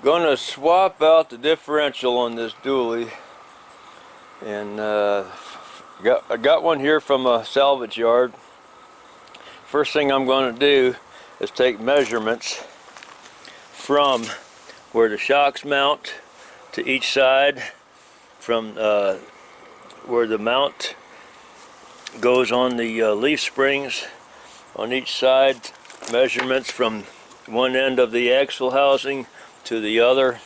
Gonna swap out the differential on this dually, and I got one here from a salvage yard. First thing I'm going to do is take measurements from where the shocks mount to each side, from where the mount goes on the leaf springs on each side, measurements from one end of the axle housing to the other.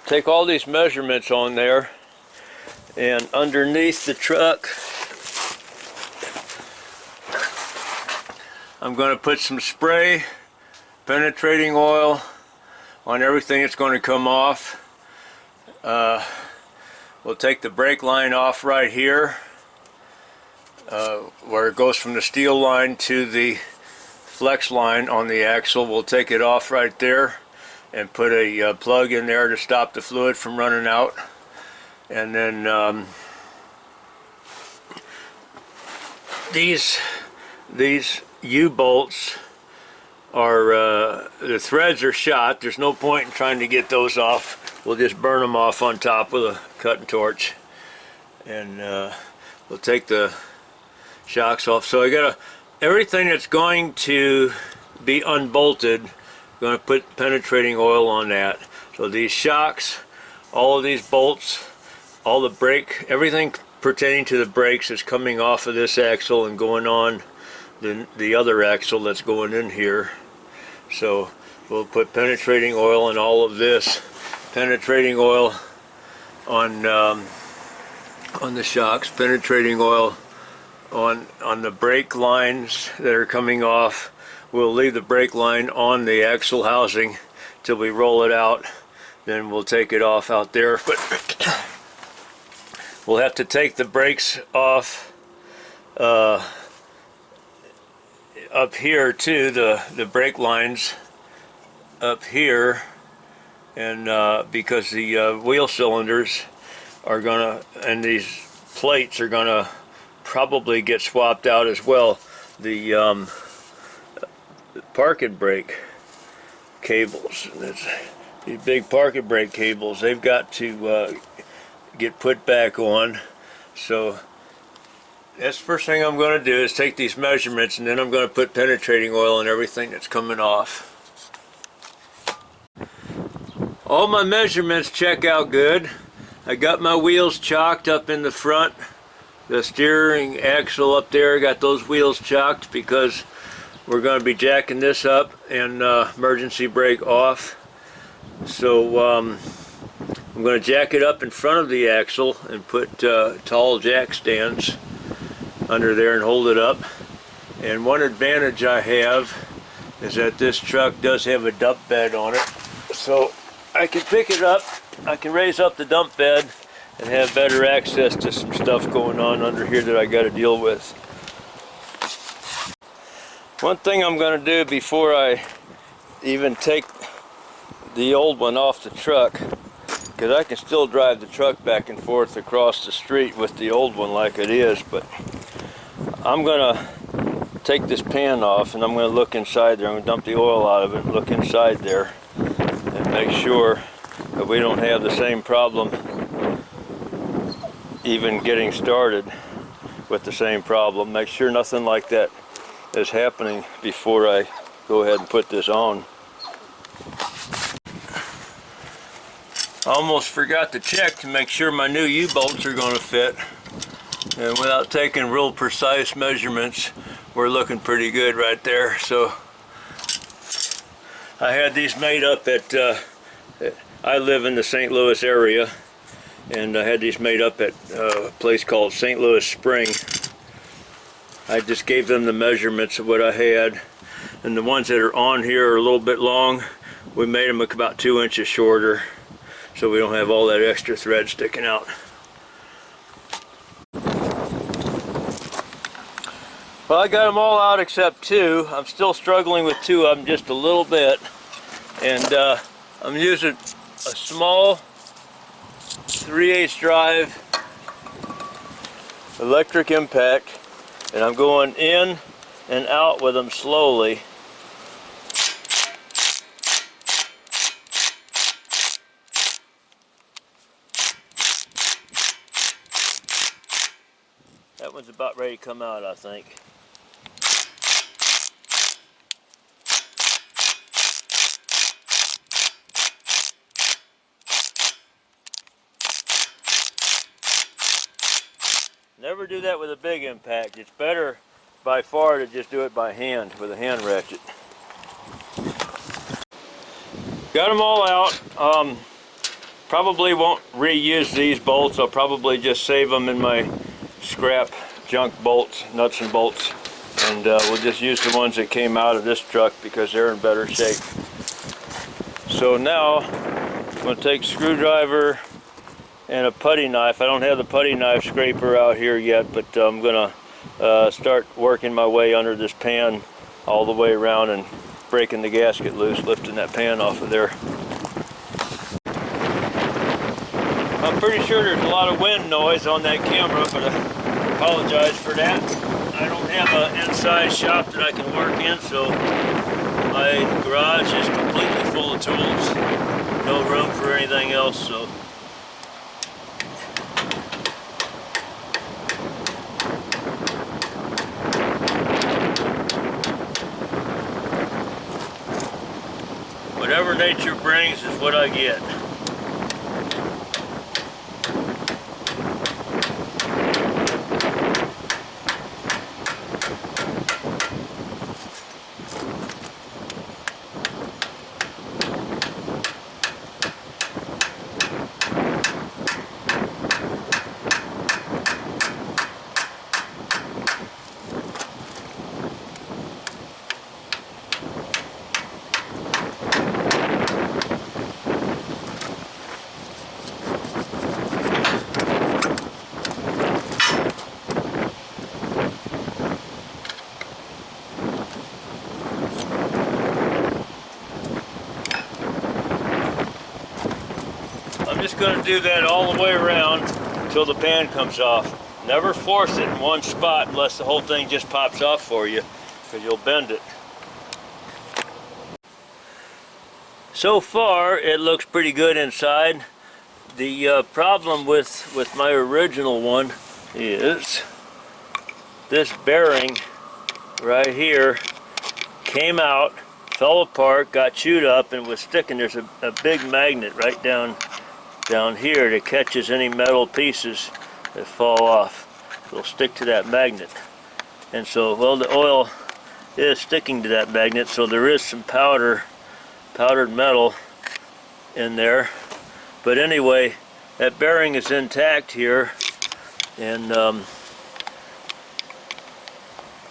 Take all these measurements on there, and underneath the truck I'm going to put some spray penetrating oil on everything that's going to come off. We'll take the brake line off right here, where it goes from the steel line to the flex line on the axle. We'll take it off right there and put a plug in there to stop the fluid from running out. And then these U-bolts are, the threads are shot. There's no point in trying to get those off. We'll just burn them off on top with a cutting torch, and we'll take the shocks off. So I got everything that's going to be unbolted, going to put penetrating oil on that. So these shocks, all of these bolts, all the brake, everything pertaining to the brakes is coming off of this axle and going on the other axle that's going in here. So we'll put penetrating oil on all of this, penetrating oil on the shocks, penetrating oil on the brake lines that are coming off. We'll leave the brake line on the axle housing till we roll it out, then we'll take it off out there. But we'll have to take the brakes off up here too, the brake lines up here, and because the wheel cylinders are gonna, and these plates are gonna probably get swapped out as well. The parking brake cables, these big parking brake cables, they've got to get put back on. So that's the first thing I'm going to do, is take these measurements, and then I'm going to put penetrating oil on everything that's coming off. All my measurements check out good. I got my wheels chocked up in the front. The steering axle up there, got those wheels chocked because we're going to be jacking this up and emergency brake off. So I'm going to jack it up in front of the axle and put tall jack stands under there and hold it up. And one advantage I have is that this truck does have a dump bed on it, so I can pick it up, I can raise up the dump bed and have better access to some stuff going on under here that I got to deal with. One thing I'm going to do before I even take the old one off the truck, because I can still drive the truck back and forth across the street with the old one like it is, but I'm going to take this pan off and I'm going to look inside there. I'm going to dump the oil out of it and look inside there and make sure that we don't have the same problem even getting started with the same problem. Make sure nothing like that is happening before I go ahead and put this on. I almost forgot to check to make sure my new U-bolts are going to fit, and without taking real precise measurements, we're looking pretty good right there. So I had these made up at I live in the St. Louis area, and I had these made up at a place called St. Louis Spring. I just gave them the measurements of what I had, and the ones that are on here are a little bit long. We made them about 2 inches shorter, so we don't have all that extra thread sticking out. Well, I got them all out except two. I'm still struggling with two of them just a little bit, and I'm using a small 3/8 drive electric impact, and I'm going in and out with them slowly. That one's about ready to come out, I think. Never do that with a big impact. It's better by far to just do it by hand with a hand ratchet. Got them all out. Probably won't reuse these bolts. I'll probably just save them in my scrap junk bolts, nuts and bolts. And we'll just use the ones that came out of this truck because they're in better shape. So now I'm going to take a screwdriver and a putty knife. I don't have the putty knife scraper out here yet, but I'm going to start working my way under this pan all the way around and breaking the gasket loose, lifting that pan off of there. I'm pretty sure there's a lot of wind noise on that camera, but I apologize for that. I don't have an inside shop that I can work in, so my garage is completely full of tools. No room for anything else, so. Whatever nature brings is what I get. I'm just going to do that all the way around until the pan comes off. Never force it in one spot unless the whole thing just pops off for you, because you'll bend it. So far it looks pretty good inside. The problem with my original one is this bearing right here came out, fell apart, got chewed up, and was sticking. There's a big magnet right down here that catches any metal pieces that fall off. It'll stick to that magnet. And so, well, the oil is sticking to that magnet, so there is some powdered metal in there. But anyway, that bearing is intact here, and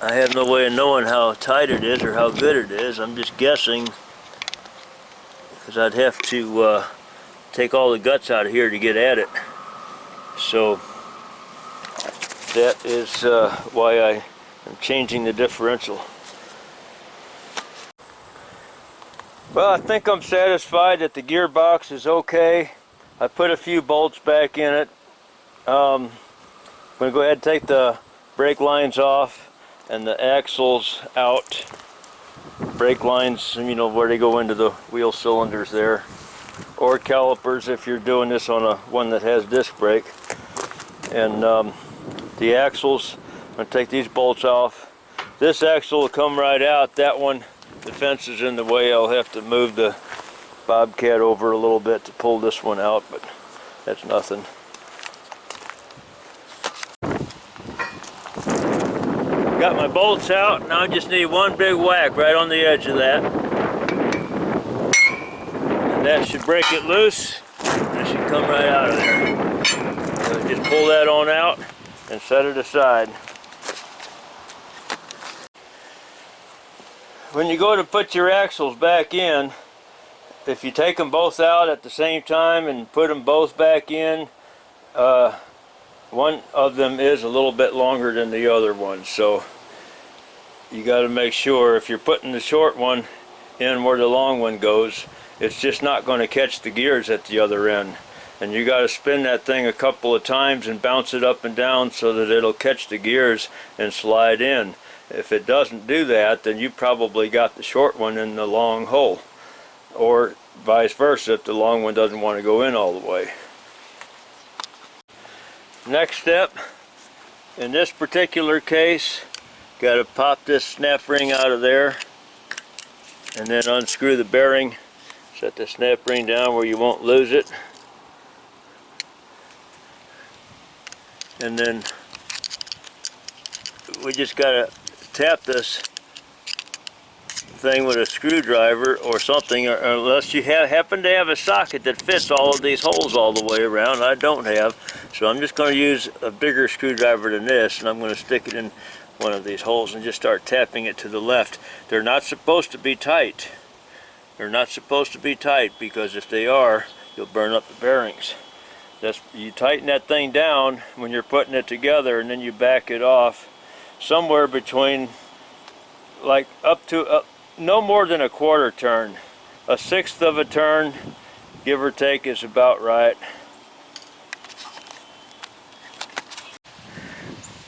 I have no way of knowing how tight it is or how good it is. I'm just guessing, because I'd have to take all the guts out of here to get at it. So that is why I am changing the differential. Well, I think I'm satisfied that the gearbox is okay. I put a few bolts back in it. I'm going to go ahead and take the brake lines off and the axles out. Brake lines, you know, where they go into the wheel cylinders there. Or calipers if you're doing this on a one that has disc brake. And the axles, I'm going to take these bolts off. This axle will come right out. That one, the fence is in the way. I'll have to move the Bobcat over a little bit to pull this one out, but that's nothing. Got my bolts out. Now I just need one big whack right on the edge of that. That should break it loose. That should come right out of there. So just pull that on out and set it aside. When you go to put your axles back in, if you take them both out at the same time and put them both back in, one of them is a little bit longer than the other one. So you got to make sure if you're putting the short one in where the long one goes, it's just not going to catch the gears at the other end. And you got to spin that thing a couple of times and bounce it up and down so that it'll catch the gears and slide in. If it doesn't do that, then you probably got the short one in the long hole. Or vice versa if the long one doesn't want to go in all the way. Next step, In this particular case, got to pop this snap ring out of there and then unscrew the bearing. Set the snap ring down where you won't lose it. And then we just got to tap this thing with a screwdriver or something, or unless you happen to have a socket that fits all of these holes all the way around. I don't have, so I'm just going to use a bigger screwdriver than this, and I'm going to stick it in one of these holes and just start tapping it to the left. They're not supposed to be tight. They're not supposed to be tight, because if they are, you'll burn up the bearings. You tighten that thing down when you're putting it together, and then you back it off somewhere between, like, up to no more than a quarter turn. A sixth of a turn, give or take, is about right.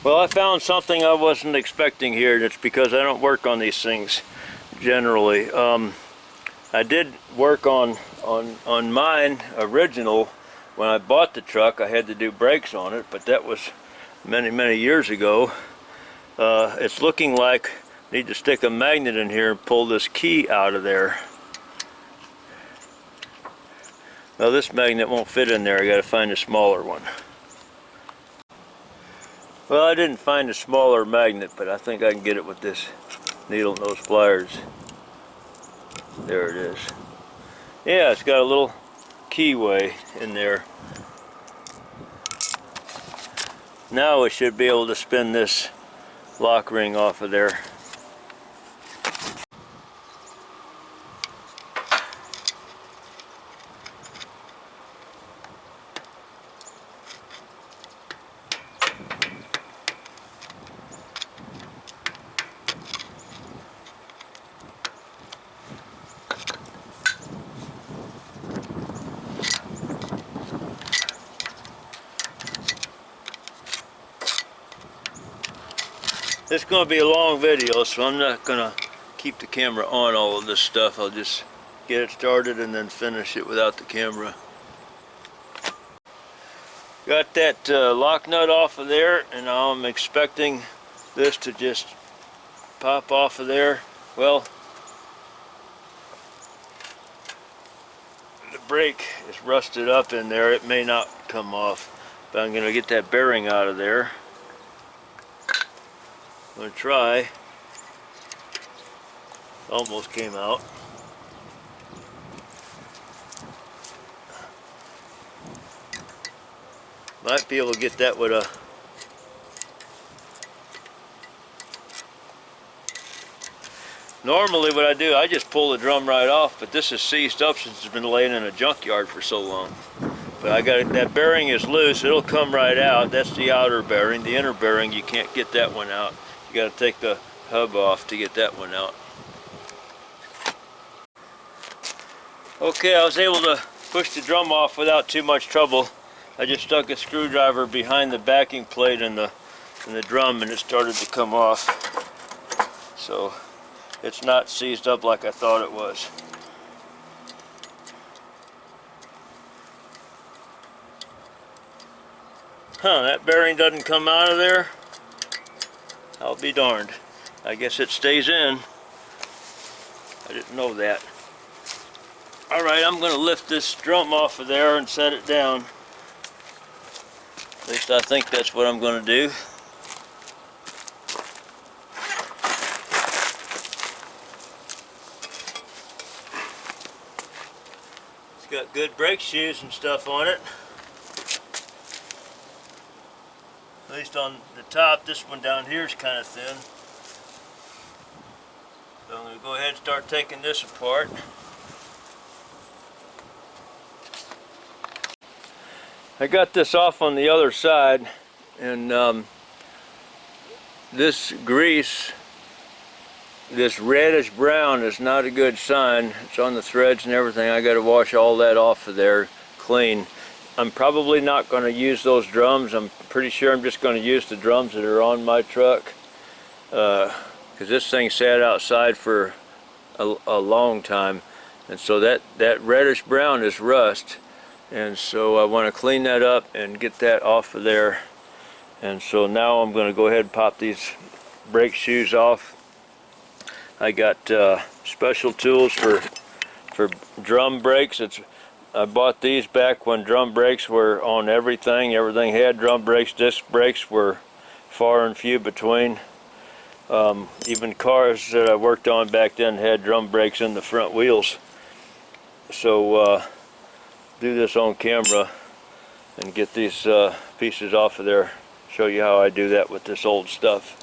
Well, I found something I wasn't expecting here, and it's because I don't work on these things generally. I did work on mine original. When I bought the truck, I had to do brakes on it, but that was many years ago. It's looking like I need to stick a magnet in here and pull this key out of there. Well, this magnet won't fit in there. I got to find a smaller one. Well, I didn't find a smaller magnet, but I think I can get it with this needle nose pliers. There it is. Yeah, it's got a little keyway in there. Now we should be able to spin this lock ring off of there. This is going to be a long video, so I'm not going to keep the camera on all of this stuff. I'll just get it started and then finish it without the camera. Got that lock nut off of there, and now I'm expecting this to just pop off of there. Well, the brake is rusted up in there. It may not come off, but I'm going to get that bearing out of there. I'm going to try. Almost came out. Might be able to get that with a normally what I do, I just pull the drum right off, but this is seized up since it's been laying in a junkyard for so long. But I got it, that bearing is loose, it'll come right out. That's the outer bearing. The inner bearing, you can't get that one out. You got to take the hub off to get that one out. Okay, I was able to push the drum off without too much trouble. I just stuck a screwdriver behind the backing plate in the drum, and it started to come off. So it's not seized up like I thought it was. Huh, that bearing doesn't come out of there. I'll be darned. I guess it stays in. I didn't know that. Alright, I'm going to lift this drum off of there and set it down. At least I think that's what I'm going to do. It's got good brake shoes and stuff on it. At least on the top. This one down here is kind of thin. So I'm going to go ahead and start taking this apart. I got this off on the other side, and this grease, this reddish brown, is not a good sign. It's on the threads and everything. I got to wash all that off of there clean. I'm probably not going to use those drums. I'm pretty sure I'm just going to use the drums that are on my truck, because this thing sat outside for a long time, and so that reddish brown is rust, and so I want to clean that up and get that off of there, And so now I'm going to go ahead and pop these brake shoes off. I got special tools for drum brakes. I bought these back when drum brakes were on everything. Everything had drum brakes. Disc brakes were far and few between. Even cars that I worked on back then had drum brakes in the front wheels. So do this on camera and get these pieces off of there. Show you how I do that with this old stuff.